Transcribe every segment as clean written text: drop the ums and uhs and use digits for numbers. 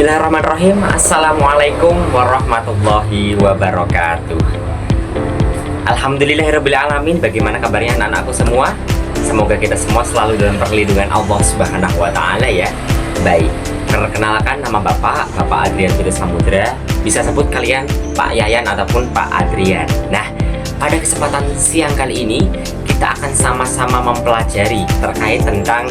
Bismillahirrahmanirrahim. Assalamualaikum warahmatullahi wabarakatuh. Alhamdulillahirrabbilalamin. Bagaimana kabarnya anak-anakku semua? Semoga kita semua selalu dalam perlindungan Allah Subhanahu wa Ta'ala ya. Baik, perkenalkan nama Bapak Adrian Budi Samudra. Bisa sebut kalian Pak Yayan ataupun Pak Adrian. Nah, pada kesempatan siang kali ini kita akan sama-sama mempelajari terkait tentang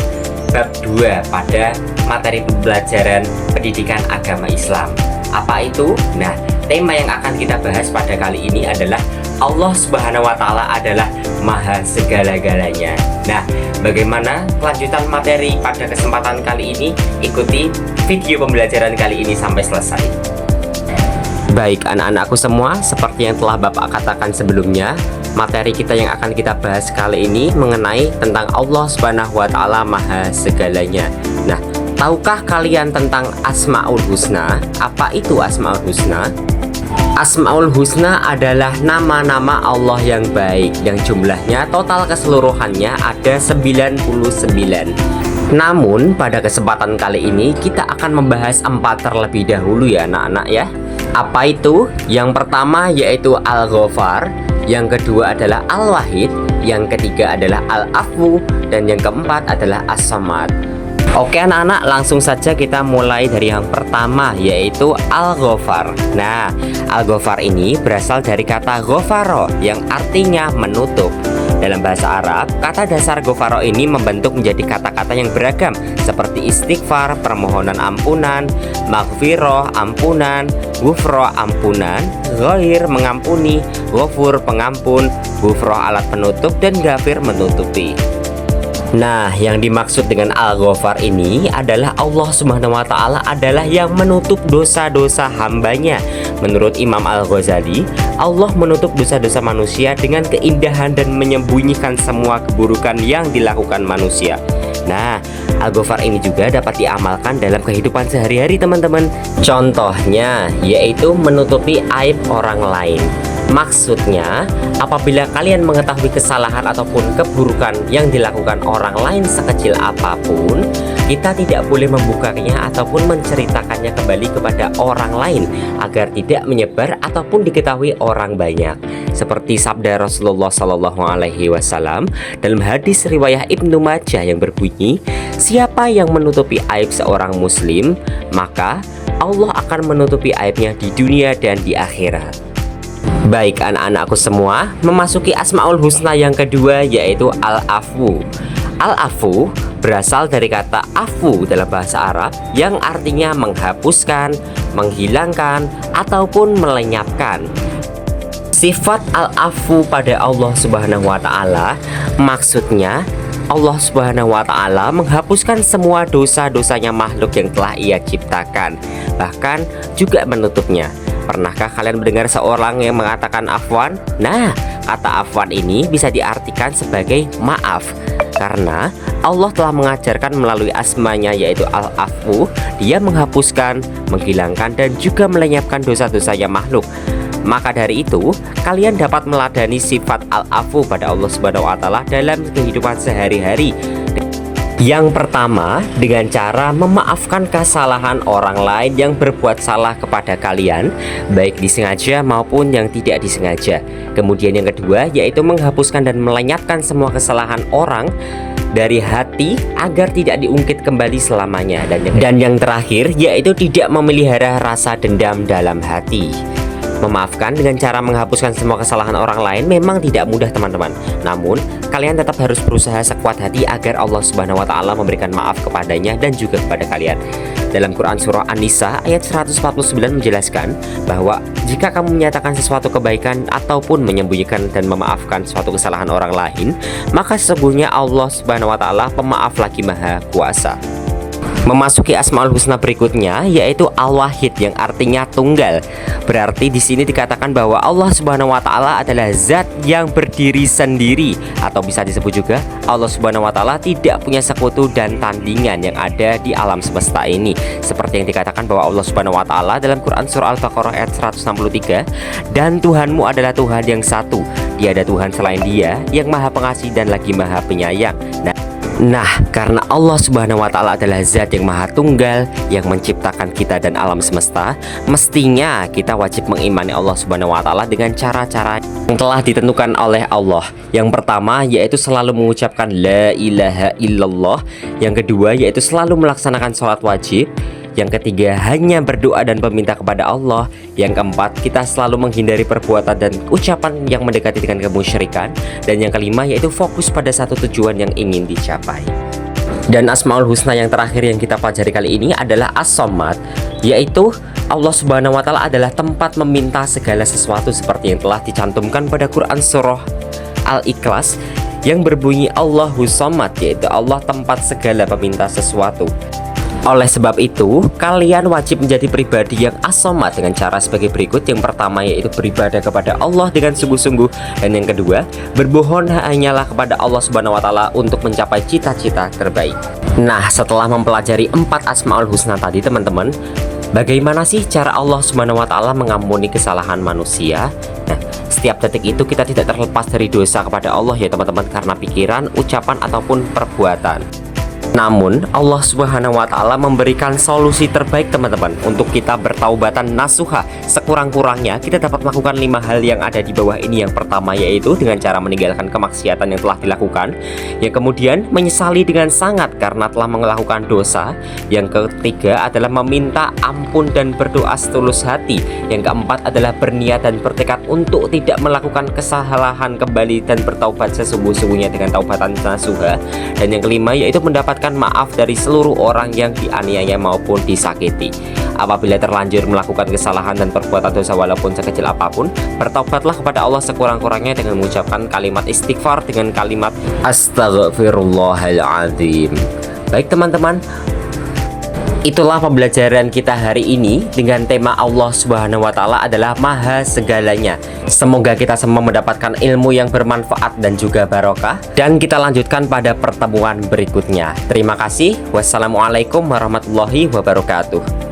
bab 2 pada materi pembelajaran pendidikan agama Islam. Apa itu? Nah, tema yang akan kita bahas pada kali ini adalah Allah Subhanahu wa Ta'ala adalah Maha segala-galanya. Nah, bagaimana kelanjutan materi pada kesempatan kali ini? Ikuti video pembelajaran kali ini sampai selesai. Baik anak-anakku semua, seperti yang telah Bapak katakan sebelumnya, materi kita yang akan kita bahas kali ini mengenai tentang Allah Subhanahu wa Ta'ala Maha segalanya. Nah, tahukah kalian tentang Asmaul Husna? Apa itu Asmaul Husna? Asmaul Husna adalah nama-nama Allah yang baik, yang jumlahnya total keseluruhannya ada 99. Namun pada kesempatan kali ini kita akan membahas 4 terlebih dahulu ya anak-anak ya. Apa itu? Yang pertama yaitu Al-Ghafar, yang kedua adalah Al-Wahid, yang ketiga adalah Al-Afu, dan yang keempat adalah As-Samad. Oke anak-anak, langsung saja kita mulai dari yang pertama yaitu Al-Ghafar. Nah, Al-Ghafar ini berasal dari kata Ghafaro yang artinya menutup. Dalam bahasa Arab, kata dasar Ghafaro ini membentuk menjadi kata-kata yang beragam seperti istighfar, permohonan ampunan, maghfirah, ampunan, ghufro, ampunan, ghair, mengampuni, ghafur, pengampun, ghufro, alat penutup, dan ghafir, menutupi. Nah, yang dimaksud dengan Al-Ghafar ini adalah Allah Subhanahu wa Ta'ala adalah yang menutup dosa-dosa hambanya. Menurut Imam Al-Ghazali, Allah menutup dosa-dosa manusia dengan keindahan dan menyembunyikan semua keburukan yang dilakukan manusia. Nah, Al-Ghafar ini juga dapat diamalkan dalam kehidupan sehari-hari teman-teman. Contohnya yaitu menutupi aib orang lain. Maksudnya, apabila kalian mengetahui kesalahan ataupun keburukan yang dilakukan orang lain sekecil apapun, kita tidak boleh membukanya ataupun menceritakannya kembali kepada orang lain agar tidak menyebar ataupun diketahui orang banyak. Seperti sabda Rasulullah SAW dalam hadis riwayat Ibnu Majah yang berbunyi, siapa yang menutupi aib seorang muslim, maka Allah akan menutupi aibnya di dunia dan di akhirat. Baik anak-anakku semua, memasuki Asmaul Husna yang kedua yaitu Al-Afu. Al-Afu berasal dari kata afu dalam bahasa Arab yang artinya menghapuskan, menghilangkan, ataupun melenyapkan. Sifat Al-Afu pada Allah Subhanahu wa Ta'ala maksudnya Allah Subhanahu wa Ta'ala menghapuskan semua dosa-dosanya makhluk yang telah Ia ciptakan, bahkan juga menutupnya. Pernahkah kalian mendengar seorang yang mengatakan afwan? Nah, kata afwan ini bisa diartikan sebagai maaf, karena Allah telah mengajarkan melalui asmanya yaitu Al-Afu, Dia menghapuskan, menghilangkan, dan juga melenyapkan dosa-dosanya makhluk. Maka dari itu, kalian dapat meladani sifat Al-Afu pada Allah Subhanahu wa Ta'ala dalam kehidupan sehari-hari. Yang pertama, dengan cara memaafkan kesalahan orang lain yang berbuat salah kepada kalian, baik disengaja maupun yang tidak disengaja. Kemudian yang kedua, yaitu menghapuskan dan melenyapkan semua kesalahan orang dari hati agar tidak diungkit kembali selamanya. Dan yang terakhir, yaitu tidak memelihara rasa dendam dalam hati. Memaafkan dengan cara menghapuskan semua kesalahan orang lain memang tidak mudah teman-teman. Namun, kalian tetap harus berusaha sekuat hati agar Allah Subhanahu wa Ta'ala memberikan maaf kepadanya dan juga kepada kalian. Dalam Quran Surah An-Nisa ayat 149 menjelaskan bahwa jika kamu menyatakan sesuatu kebaikan ataupun menyembunyikan dan memaafkan suatu kesalahan orang lain, maka sesungguhnya Allah Subhanahu wa Ta'ala pemaaf lagi Maha Kuasa. Memasuki Asmaul Husna berikutnya yaitu Al-Wahid yang artinya tunggal. Berarti di sini dikatakan bahwa Allah Subhanahu wa Ta'ala adalah zat yang berdiri sendiri, atau bisa disebut juga Allah Subhanahu wa Ta'ala tidak punya sekutu dan tandingan yang ada di alam semesta ini. Seperti yang dikatakan bahwa Allah Subhanahu wa Ta'ala dalam Quran Surah Al-Baqarah ayat 163, dan Tuhanmu adalah Tuhan yang satu, tiada Tuhan selain Dia, yang Maha Pengasih dan lagi Maha Penyayang. Nah, Nah, karena Allah Subhanahu wa Ta'ala adalah Zat yang Maha Tunggal, yang menciptakan kita dan alam semesta, mestinya kita wajib mengimani Allah Subhanahu wa Ta'ala dengan cara-cara yang telah ditentukan oleh Allah. Yang pertama yaitu selalu mengucapkan La ilaha illallah. Yang kedua yaitu selalu melaksanakan sholat wajib. Yang ketiga hanya berdoa dan meminta kepada Allah. Yang keempat kita selalu menghindari perbuatan dan ucapan yang mendekati dengan kemusyrikan. Dan yang kelima yaitu fokus pada satu tujuan yang ingin dicapai. Dan Asmaul Husna yang terakhir yang kita pelajari kali ini adalah As-Somad, yaitu Allah Subhanahu wa Ta'ala adalah tempat meminta segala sesuatu seperti yang telah dicantumkan pada Quran surah Al-Ikhlas yang berbunyi Allahus Somad, yaitu Allah tempat segala peminta sesuatu. Oleh sebab itu, kalian wajib menjadi pribadi yang as-somad dengan cara sebagai berikut. Yang pertama yaitu beribadah kepada Allah dengan sungguh-sungguh. Dan yang kedua, berbohong hanyalah kepada Allah Subhanahu wa Ta'ala untuk mencapai cita-cita terbaik. Nah, setelah mempelajari 4 Asmaul Husna tadi teman-teman, bagaimana sih cara Allah Subhanahu wa Ta'ala mengampuni kesalahan manusia? Nah, setiap detik itu kita tidak terlepas dari dosa kepada Allah ya teman-teman, karena pikiran, ucapan, ataupun perbuatan. Namun Allah Subhanahu wa Ta'ala memberikan solusi terbaik teman-teman untuk kita bertaubatan nasuha. Sekurang-kurangnya kita dapat melakukan 5 hal yang ada di bawah ini. Yang pertama yaitu dengan cara meninggalkan kemaksiatan yang telah dilakukan. Yang kemudian menyesali dengan sangat karena telah melakukan dosa. Yang ketiga adalah meminta ampun dan berdoa setulus hati. Yang keempat adalah berniat dan bertekad untuk tidak melakukan kesalahan kembali dan bertaubat sesungguh-sungguhnya dengan taubatan nasuha. Dan yang kelima yaitu mendapatkan maaf dari seluruh orang yang dianiaya maupun disakiti. Apabila terlanjur melakukan kesalahan dan perbuatan dosa walaupun sekecil apapun, bertaubatlah kepada Allah sekurang-kurangnya dengan mengucapkan kalimat istighfar dengan kalimat Astaghfirullahaladzim. Baik teman-teman, itulah pembelajaran kita hari ini dengan tema Allah Subhanahu wa Ta'ala adalah Maha Segalanya. Semoga kita semua mendapatkan ilmu yang bermanfaat dan juga barokah. Dan kita lanjutkan pada pertemuan berikutnya. Terima kasih. Wassalamualaikum warahmatullahi wabarakatuh.